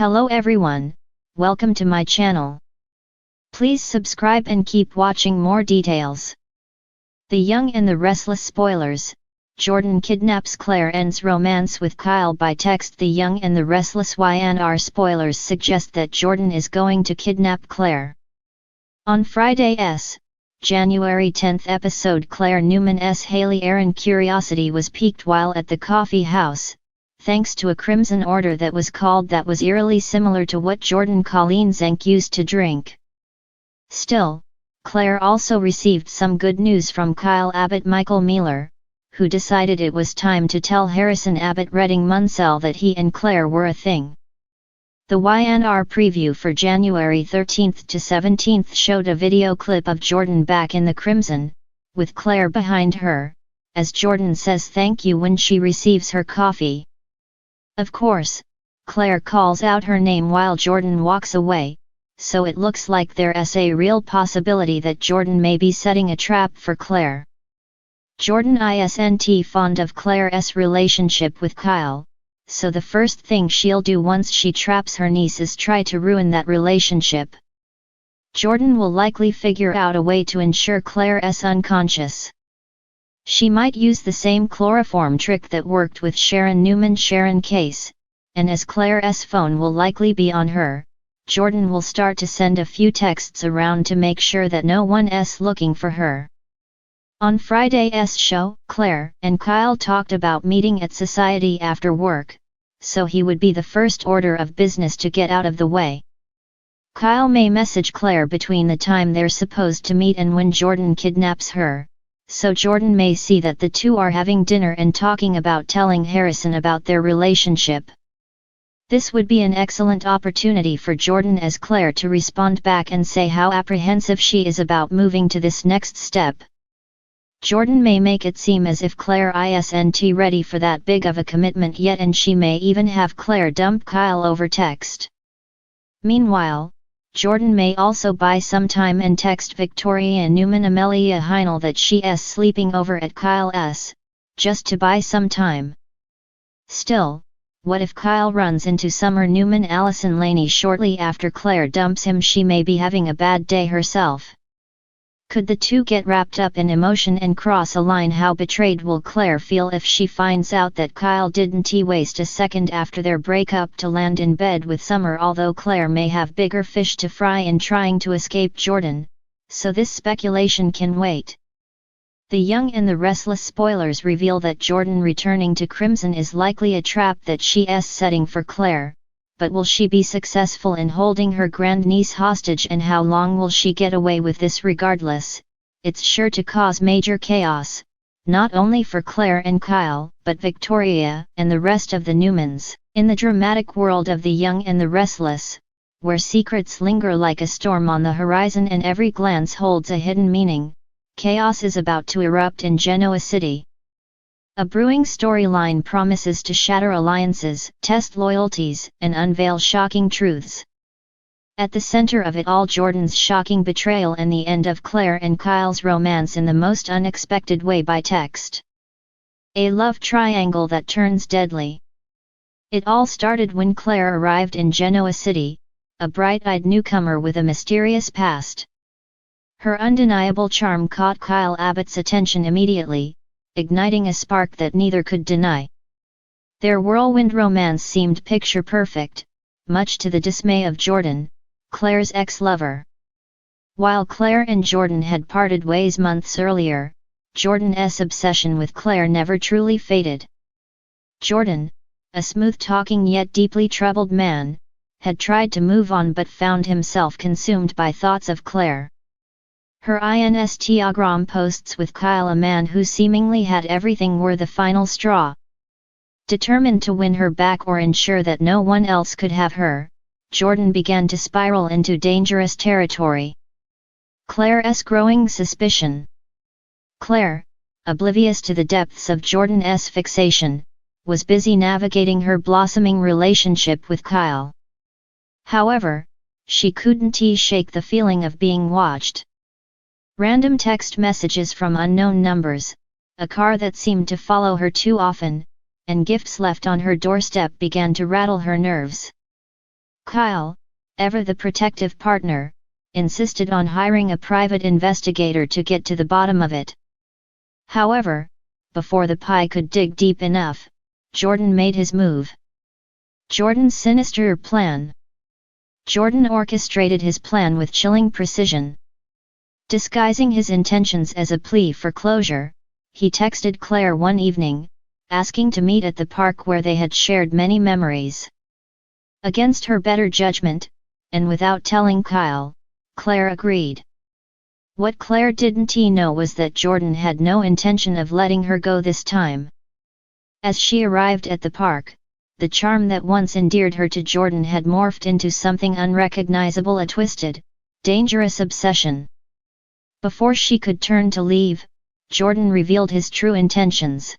Hello everyone, welcome to my channel. Please subscribe and keep watching more details. The Young and the Restless spoilers. Jordan kidnaps Claire, ends romance with Kyle by text. The Young and the Restless YNR spoilers suggest that Jordan is going to kidnap Claire. On Friday's January 10th episode, Claire Newman's Haley Aaron curiosity was piqued while at the coffee house, thanks to a crimson order that was called that was eerily similar to what Jordan Colleen Zank used to drink. Still, Claire also received some good news from Kyle Abbott Michael Mealer, who decided it was time to tell Harrison Abbott Redding Munsell that he and Claire were a thing. The YNR preview for January 13th to 17th showed a video clip of Jordan back in the crimson, with Claire behind her, as Jordan says thank you when she receives her coffee. Of course, Claire calls out her name while Jordan walks away, so it looks like there's a real possibility that Jordan may be setting a trap for Claire. Jordan isn't fond of Claire's relationship with Kyle, so the first thing she'll do once she traps her niece is try to ruin that relationship. Jordan will likely figure out a way to ensure Claire's unconscious. She might use the same chloroform trick that worked with Sharon Newman Sharon case, and as Claire's phone will likely be on her, Jordan will start to send a few texts around to make sure that no one's looking for her. On Friday's show, Claire and Kyle talked about meeting at society after work, so he would be the first order of business to get out of the way. Kyle may message Claire between the time they're supposed to meet and when Jordan kidnaps her, so Jordan may see that the two are having dinner and talking about telling Harrison about their relationship. This would be an excellent opportunity for Jordan as Claire to respond back and say how apprehensive she is about moving to this next step. Jordan may make it seem as if Claire isn't ready for that big of a commitment yet, and she may even have Claire dump Kyle over text. Meanwhile, Jordan may also buy some time and text Victoria Newman Amelia Heinel that she's sleeping over at Kyle's, just to buy some time. Still, what if Kyle runs into Summer Newman Allison Laney shortly after Claire dumps him? She may be having a bad day herself. Could the two get wrapped up in emotion and cross a line? How betrayed will Claire feel if she finds out that Kyle didn't waste a second after their breakup to land in bed with Summer? Although Claire may have bigger fish to fry in trying to escape Jordan, so this speculation can wait. The Young and the Restless spoilers reveal that Jordan returning to Crimson is likely a trap that she's setting for Claire, but will she be successful in holding her grandniece hostage, and how long will she get away with this? Regardless, it's sure to cause major chaos, not only for Claire and Kyle, but Victoria and the rest of the Newmans. In the dramatic world of the Young and the Restless, where secrets linger like a storm on the horizon and every glance holds a hidden meaning, chaos is about to erupt in Genoa City. A brewing storyline promises to shatter alliances, test loyalties, and unveil shocking truths. At the center of it all, Jordan's shocking betrayal and the end of Claire and Kyle's romance in the most unexpected way by text. A love triangle that turns deadly. It all started when Claire arrived in Genoa City, a bright-eyed newcomer with a mysterious past. Her undeniable charm caught Kyle Abbott's attention immediately, igniting a spark that neither could deny. Their whirlwind romance seemed picture perfect, much to the dismay of Jordan, Claire's ex-lover. While Claire and Jordan had parted ways months earlier, Jordan's obsession with Claire never truly faded. Jordan, a smooth-talking yet deeply troubled man, had tried to move on but found himself consumed by thoughts of Claire. Her Instagram posts with Kyle, a man who seemingly had everything, were the final straw. Determined to win her back or ensure that no one else could have her, Jordan began to spiral into dangerous territory. Claire's growing suspicion. Claire, oblivious to the depths of Jordan's fixation, was busy navigating her blossoming relationship with Kyle. However, she couldn't shake the feeling of being watched. Random text messages from unknown numbers, a car that seemed to follow her too often, and gifts left on her doorstep began to rattle her nerves. Kyle, ever the protective partner, insisted on hiring a private investigator to get to the bottom of it. However, before the pie could dig deep enough, Jordan made his move. Jordan's sinister plan. Jordan orchestrated his plan with chilling precision. Disguising his intentions as a plea for closure, he texted Claire one evening, asking to meet at the park where they had shared many memories. Against her better judgment, and without telling Kyle, Claire agreed. What Claire didn't know was that Jordan had no intention of letting her go this time. As she arrived at the park, the charm that once endeared her to Jordan had morphed into something unrecognizable, a twisted, dangerous obsession. Before she could turn to leave, Jordan revealed his true intentions.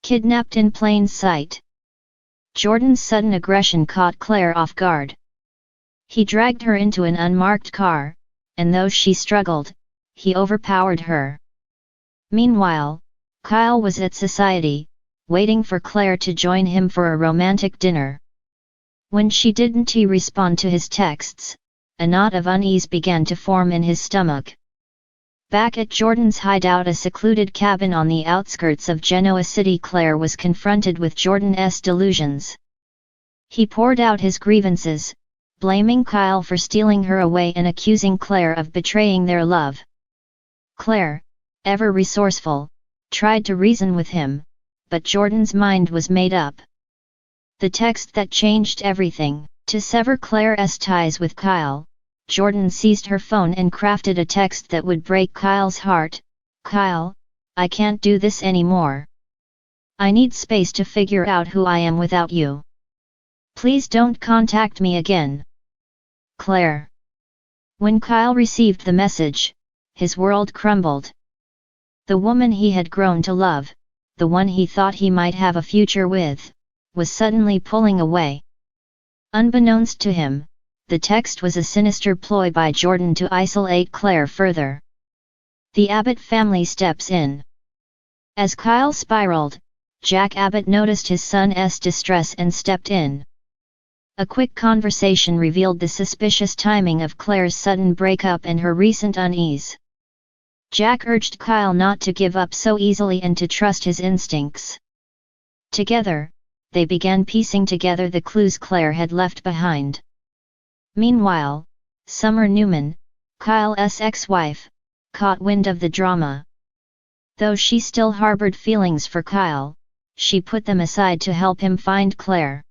Kidnapped in plain sight. Jordan's sudden aggression caught Claire off guard. He dragged her into an unmarked car, and though she struggled, he overpowered her. Meanwhile, Kyle was at society, waiting for Claire to join him for a romantic dinner. When she didn't respond to his texts, a knot of unease began to form in his stomach. Back at Jordan's hideout, a secluded cabin on the outskirts of Genoa City, Claire was confronted with Jordan's delusions. He poured out his grievances, blaming Kyle for stealing her away and accusing Claire of betraying their love. Claire, ever resourceful, tried to reason with him, but Jordan's mind was made up. The text that changed everything. To sever Claire's ties with Kyle, Jordan seized her phone and crafted a text that would break Kyle's heart. "Kyle, I can't do this anymore. I need space to figure out who I am without you. Please don't contact me again. Claire." When Kyle received the message, his world crumbled. The woman he had grown to love, the one he thought he might have a future with, was suddenly pulling away. Unbeknownst to him, the text was a sinister ploy by Jordan to isolate Claire further. The Abbott family steps in. As Kyle spiraled, Jack Abbott noticed his son's distress and stepped in. A quick conversation revealed the suspicious timing of Claire's sudden breakup and her recent unease. Jack urged Kyle not to give up so easily and to trust his instincts. Together, they began piecing together the clues Claire had left behind. Meanwhile, Summer Newman, Kyle's ex-wife, caught wind of the drama. Though she still harbored feelings for Kyle, she put them aside to help him find Claire.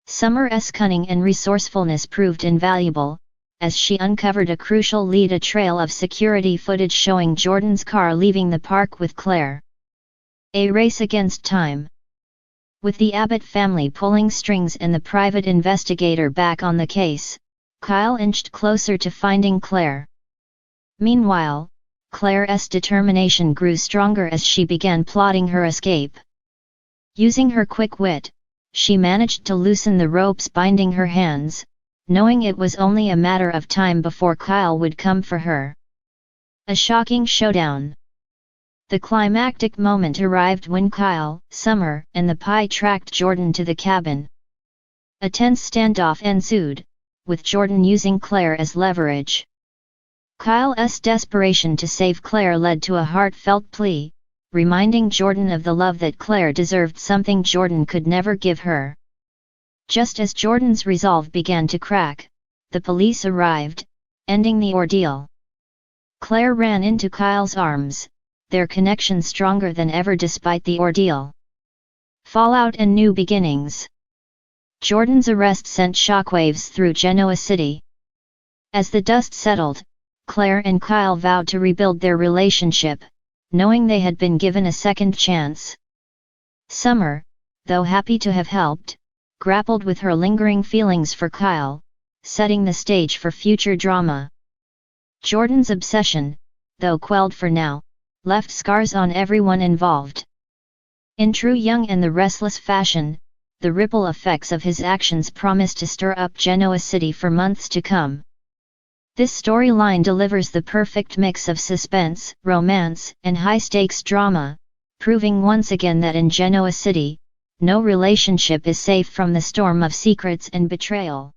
Summer's cunning and resourcefulness proved invaluable, as she uncovered a crucial lead: a trail of security footage showing Jordan's car leaving the park with Claire. A race against time. With the Abbott family pulling strings and the private investigator back on the case, Kyle inched closer to finding Claire. Meanwhile, Claire's determination grew stronger as she began plotting her escape. Using her quick wit, she managed to loosen the ropes binding her hands, knowing it was only a matter of time before Kyle would come for her. A shocking showdown. The climactic moment arrived when Kyle, Summer, and the pie tracked Jordan to the cabin. A tense standoff ensued, with Jordan using Claire as leverage. Kyle's desperation to save Claire led to a heartfelt plea, reminding Jordan of the love that Claire deserved, something Jordan could never give her. Just as Jordan's resolve began to crack, the police arrived, ending the ordeal. Claire ran into Kyle's arms, their connection stronger than ever despite the ordeal. Fallout and new beginnings. Jordan's arrest sent shockwaves through Genoa City. As the dust settled, Claire and Kyle vowed to rebuild their relationship, knowing they had been given a second chance. Summer, though happy to have helped, grappled with her lingering feelings for Kyle, setting the stage for future drama. Jordan's obsession, though quelled for now, left scars on everyone involved. In true Young and the Restless fashion, the ripple effects of his actions promised to stir up Genoa City for months to come. This storyline delivers the perfect mix of suspense, romance, and high-stakes drama, proving once again that in Genoa City, no relationship is safe from the storm of secrets and betrayal.